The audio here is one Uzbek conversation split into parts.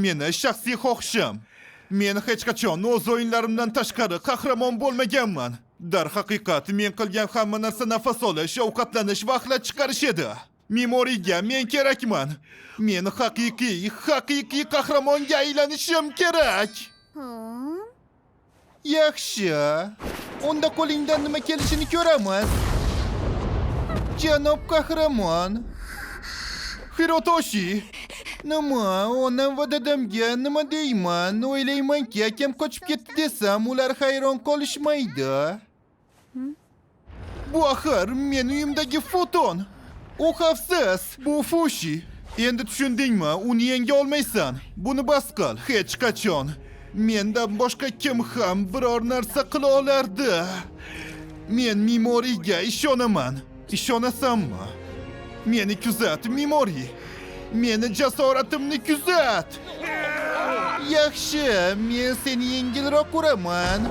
meni shaxsiy xohishim. Men hech qachon o'z o'yinlarimdan tashqari qahramon bo'lmaganman. Darhaqiqat, men qilgan hamma narsa nafas olish, ovqatlanish va axlat chiqarish edi. Memoriga men kerakman. Men haqiqiy qahramonga aylanishim kerak. Yaxshi. Unda qo'lingdan nima kelishini ko'ramiz. Janob qahramon. Hirotoshi. Nima? Onam va dadamga nima deyman? O'ylaymanki, akam qochib ketdi desam, ular hayron qolishmaydi. Bu axir men uyimdagi foton. U xavfsiz. Bu Fushi. Endi tushundingmi? Uni yenga olmaysan. Buni bas qil. Hech qachon. Mendan boshqa kim ham biror narsa qila olardi. Men Memoriga ishonaman. Ishonasanmi? Meni kuzat, Memori. Meni jasoratimni kuzat. Yaxshi, men seni yengilroq uraman.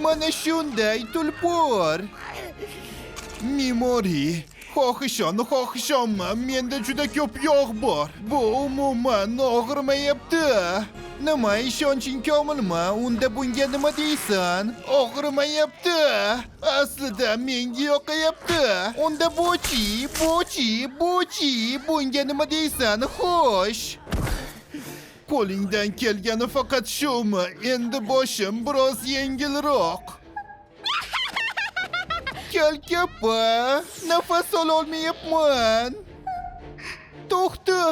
Mana shunday tulpor. Memori, xohishonma, menda juda ko'p yog' bor. Bu umuman og'rimayapti. Nima, ishonching komilmi? Unda bunga nima deysan? Og'rimayapti. Aslida menga yoqayapti. Unda bochi, bunga nima deysan? Xo'sh. Qo'lingdan kelgani faqat shumi? Endi boshim biroz yengilroq. Kalkapa, nafas ololmayapman. To'xta.